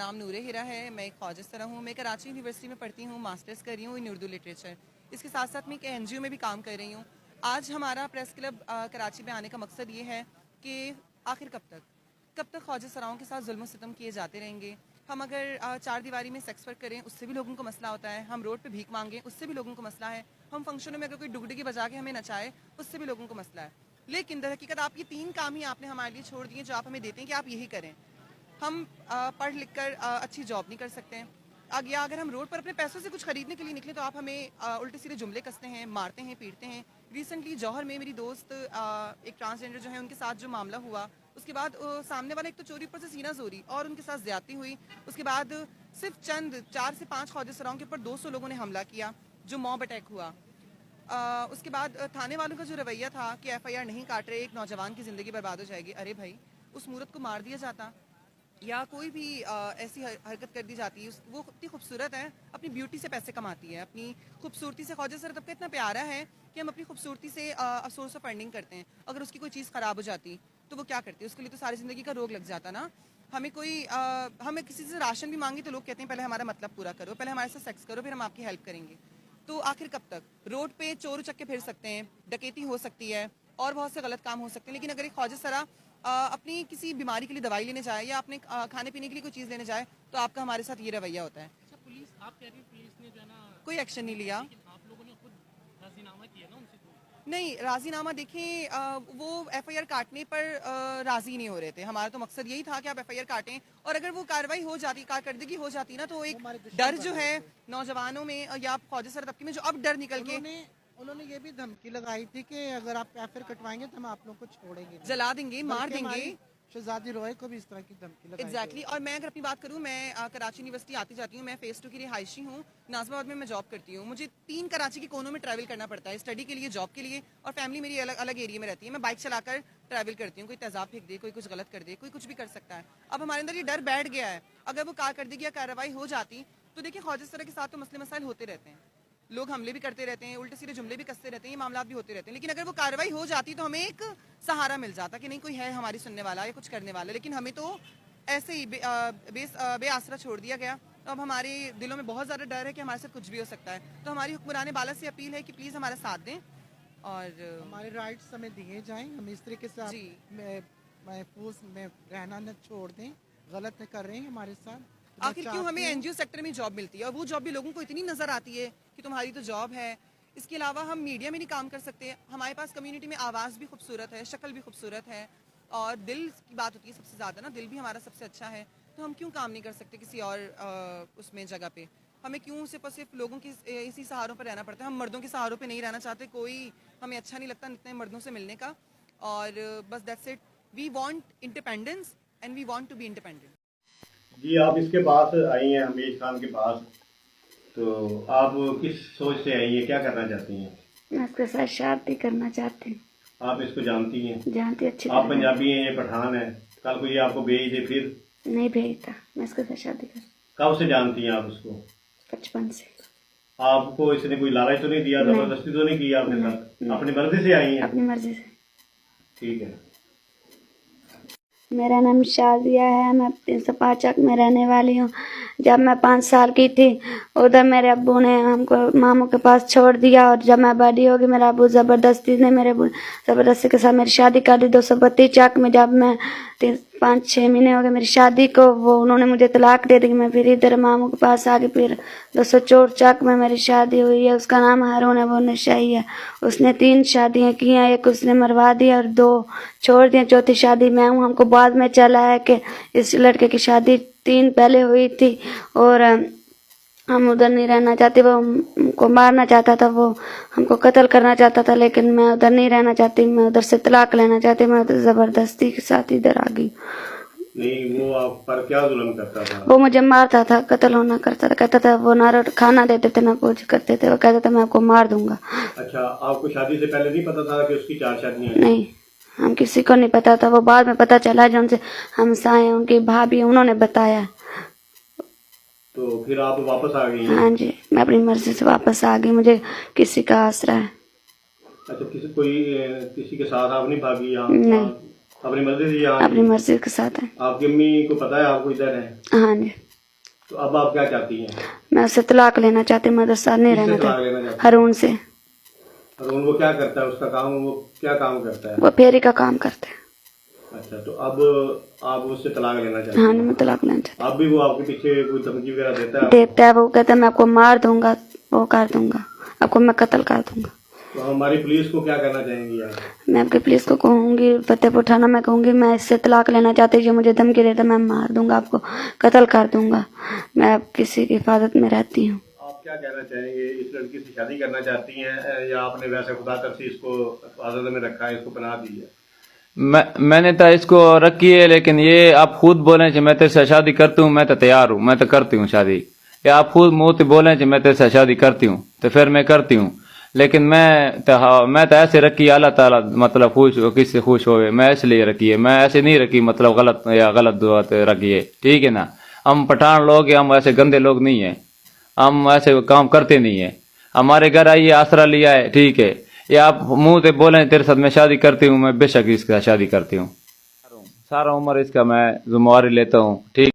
नाम नूरे हिरा है। मैं एक ख्वाजा सरा हूँ। मैं कराची यूनिवर्सिटी में पढ़ती हूँ, मास्टर्स कर रही हूँ इन उर्दू लिटरेचर। इसके साथ साथ मैं एक एनजीओ में भी काम कर रही हूँ। आज हमारा प्रेस क्लब कराची में आने का मकसद ये है कि आखिर कब तक ख्वाजा सराओं के साथ जुल्म सितम किए जाते रहेंगे। हम अगर चार दीवारी में सेक्स वर्क करें, उससे भी लोगों को मसला होता है। हम रोड पे भीख मांगें, उससे भी लोगों को मसला है। हम फंक्शनों में अगर कोई डुगडुगी बजा के हमें नचाए, उससे भी लोगों को मसला है। लेकिन दर हकीकत आप ये 3 काम ही आपने हमारे लिए छोड़ दिए जो आप हमें देते हैं कि आप यही करें। हम पढ़ लिख कर अच्छी जॉब नहीं कर सकते हैं। या अगर हम रोड पर अपने पैसों से कुछ खरीदने के लिए निकले तो आप हमें उल्टे सीधे जुमले कसते हैं, मारते हैं, पीटते हैं। रिसेंटली जौहर में मेरी दोस्त एक ट्रांसजेंडर जो है उनके साथ जो मामला हुआ, उसके बाद सामने वाला एक तो चोरी पर से सीना चोरी और उनके साथ ज्यादती हुई। उसके बाद सिर्फ चंद 4 से 5 ख्वाजा सराओं के ऊपर 200 लोगों ने हमला किया, जो मॉब अटैक हुआ। उसके बाद थाने वालों का जो रवैया था कि एफआईआर नहीं काट रहे, एक नौजवान की ज़िंदगी बर्बाद हो जाएगी। अरे भाई, उस मूरत को मार दिया जाता या कोई भी ऐसी हरकत कर दी जाती है। वो इतनी खूबसूरत है, अपनी ब्यूटी से पैसे कमाती है, अपनी खूबसूरती से। ख्वाजा सर तबका इतना प्यारा है कि हम अपनी खूबसूरती से सोर्स ऑफ फंडिंग करते हैं। अगर उसकी कोई चीज़ ख़राब हो जाती तो वो क्या करती है? उसके लिए तो सारी ज़िंदगी का रोग लग जाता ना। हमें किसी से राशन भी मांगी तो लोग कहते हैं पहले हमारा मतलब पूरा करो, पहले हमारे साथ सेक्स करो, फिर हम आपकी हेल्प करेंगे। तो आखिर कब तक? रोड पे चोर उचक्के फिर सकते हैं, डकैती हो सकती है और बहुत से गलत काम हो सकते हैं, लेकिन अगर एक ख्वाजा सरा अपनी किसी बीमारी के लिए दवाई लेने जाए या अपने खाने पीने के लिए कोई चीज़ लेने जाए तो आपका हमारे साथ ये रवैया होता है। अच्छा, पुलिस, आप कह रही हैं पुलिस ने जो है ना कोई एक्शन नहीं लिया। लेकिन आप लोगों ने खुद राजीनामा किया ना उनसे? तो नहीं, राजीनामा देखें, वो एफआईआर काटने पर राजी नहीं हो रहे थे। हमारा तो मकसद यही था कि आप एफआईआर काटें, और अगर वो कार्रवाई हो जाती, कारकर्दगी हो जाती ना, तो एक डर जो है नौजवानों में या ख्वाजा सर तबके में जो अब डर निकल के उन्होंने ये भी धमकी लगाई थी कि अगर आप एफआईआर कटवाएंगे तो हम आप लोगों को छोड़ेंगे नहीं। जला देंगे, मार बल्कि देंगे। हमारी शहजादी रॉय को भी इस तरह की धमकी लगाई एग्जैक्टली और मैं अगर अपनी बात करूं, मैं कराची यूनिवर्सिटी आती जाती हूं। मैं फेज 2 की रिहायशी हूं, नाजमाबाद में मैं जॉब करती हूं। मुझे 3 कराची के कोनों में ट्रैवल करना पड़ता है, स्टडी के लिए, जॉब के लिए, और फैमिली मेरी अलग अलग एरिया में रहती है। मैं बाइक चलाकर ट्रैवल करती हूँ। कोई तेजाब फेंक दे, कोई कुछ गलत कर दे, कोई कुछ भी कर सकता है। अब हमारे अंदर ये डर बैठ गया है, अगर वो कारकर्दगी या कार्रवाई हो जाती तो देखिए ख्वाजा सरा के साथ तो मसले मसाइल होते रहते हैं, लोग हमले भी करते रहते हैं, उल्टे सीधे जुमले भी कसते रहते हैं, ये मामला भी होते रहते हैं। लेकिन अगर वो कार्रवाई हो जाती तो हमें एक सहारा मिल जाता कि नहीं, कोई है हमारी सुनने वाला या कुछ करने वाला। लेकिन हमें तो ऐसे ही बेआसरा छोड़ दिया गया। तो अब हमारे दिलों में बहुत ज़्यादा डर है कि हमारे साथ कुछ भी हो सकता है। तो हमारी हुक्मरान बाला से अपील है कि प्लीज़ हमारा साथ दें और हमारे राइट्स हमें दिए जाएं। हम इस तरीके से जी। महफूज में रहना न छोड़ दें। गलत कर रहे हैं हमारे साथ। आखिर क्यों हमें एनजीओ सेक्टर में जॉब मिलती है और वो जॉब भी लोगों को इतनी नजर आती है कि तुम्हारी तो जॉब है। इसके अलावा हम मीडिया में नहीं काम कर सकते। हमारे पास कम्युनिटी में आवाज़ भी खूबसूरत है, शक्ल भी खूबसूरत है, और दिल की बात होती है सबसे ज़्यादा ना, दिल भी हमारा सबसे अच्छा है। तो हम क्यों काम नहीं कर सकते किसी और उसमें जगह पे? हमें क्यों सिर्फ और सिर्फ लोगों की इसी सहारों पर रहना पड़ता है? हम मर्दों के सहारों पे नहीं रहना चाहते। कोई हमें अच्छा नहीं लगता इतने मर्दों से मिलने का। और बस that's it. We want independence and we want to be independent. जी, आप इसके पास आई हैं हमीद खान के पास, तो आप किस सोच से आई हैं, क्या करना चाहती हैं? मैं उसके साथ शादी करना चाहती हूँ। आप इसको जानती हैं? जानती अच्छी आप तरह। पंजाबी हैं, ये पठान है, कल को ये आपको भेज दे फिर? नहीं भेजता, मैं उसके साथ शादी कर। कब से जानती हैं आप उसको? 55 से। आपको इसने कोई लालच तो नहीं दिया, जबरदस्ती तो नहीं किया आपके साथ? अपनी मर्जी से आई हैं? अपनी मर्जी से। ठीक है। मेरा नाम शादिया है, मैं 305 चक में रहने वाली हूँ। जब मैं 5 साल की थी, उधर मेरे अब्बू ने हमको मामू के पास छोड़ दिया, और जब मैं बड़ी होगी मेरा अब्बू ज़बरदस्ती के साथ मेरी शादी कर दी 232 चक में। जब मैं 5-6 महीने हो गए मेरी शादी को, वो उन्होंने मुझे तलाक दे दी। मैं फिर इधर मामू के पास आ गई। फिर 204 चक में मेरी शादी हुई है। उसका नाम हारून है, वो नशाई है। उसने 3 शादियाँ की हैं, एक उसने मरवा दी और 2 छोड़ दिए। चौथी शादी में हूँ। हमको बाद में चला है कि इस लड़के की शादी 3 पहले हुई थी, और हम उधर नहीं रहना चाहते। वो हमको मारना चाहता था, वो हमको कत्ल करना चाहता था, लेकिन मैं उधर नहीं रहना चाहती। मैं उधर से तलाक लेना चाहती। मैं उधर ज़बरदस्ती के साथ इधर आ गई। नहीं, वो आप पर क्या जुल्म करता था? वो मुझे मारता था, कत्ल होना करता था। कहता था वो ना खाना देते थे ना कुछ करते थे। वो कहता था मैं आपको मार दूंगा। अच्छा, आपको शादी से पहले नहीं पता था कि उसकी 4 शादियां हैं? नहीं, हम किसी को नहीं पता था। वो बाद में पता चला, जो उनसे हमसाए उनकी भाभी उन्होंने बताया। तो फिर आप वापस आ गई हैं? हाँ जी, मैं अपनी मर्जी से वापस आ गई। मुझे किसी का आसरा है। अच्छा, किसी के साथ आप नहीं भागी यहाँ? नहीं, अपनी मर्जी से यहाँ? अपनी मर्जी के साथ है। आपकी अम्मी को पता है आपको इधर है? हाँ जी। तो अब आप क्या चाहती हैं? मैं उससे तलाक लेना चाहती हूँ, मेरे साथ नहीं किससे रहना तलाक चाहती। लेना चाहती हारून से। हैं? और वो क्या करता है, उसका काम, वो क्या काम करता है? वो फेरी का काम करते हैं। अच्छा, तो अब आप उससे तलाक लेना चाहती हाँ, हैं? मैं तलाक लेना चाहती अब भी वो आपके पीछे कोई धमकी वगैरह देता है हूँ। आपको? देखता है, वो कहता है मैं आपको मार दूंगा, वो कर दूंगा, आपको मैं कत्ल कर दूंगा। तो हमारी पुलिस को क्या करना चाहेंगी आप? मैं आपकी पुलिस को कहूंगी, फतेहपुर थाना में कहूंगी, मैं इससे तलाक लेना चाहती हूँ, जो मुझे धमकी देता मैं मार दूंगा, आपको कत्ल कर दूंगा। मैं अब किसी की हिफाजत में रहती हूँ। आप क्या कहना चाहेंगे? इस लड़की से शादी करना चाहती हैं या आपने वैसे खुदा तरफ से इसको हिफाजत में रखा है, इसको पनाह दी है? मैंने तो इसको रखी है, लेकिन ये आप खुद बोले कि मैं तेरे से शादी करती हूँ, मैं तो तैयार हूँ, मैं तो करती हूँ शादी। या आप खुद मुंह से बोले कि मैं तेरे से शादी करती हूँ, तो फिर मैं करती हूँ। लेकिन मैं तो ऐसे रखी, अल्लाह ताला मतलब खुश हो, किससे खुश होवे, मैं इसलिए रखी है। मैं ऐसे नहीं रखी मतलब गलत बात रखी है, ठीक है ना। हम पठान लोग हैं, हम ऐसे गंदे लोग नहीं है, हम ऐसे काम करते नहीं है। हमारे घर आइए, आसरा लिया है, ठीक है। या आप मुंह से बोले तेरे साथ मैं शादी करती हूँ, मैं बेशक इसके साथ शादी करती हूँ। सारा उम्र इसका मैं जिम्मेवारी लेता हूँ, ठीक।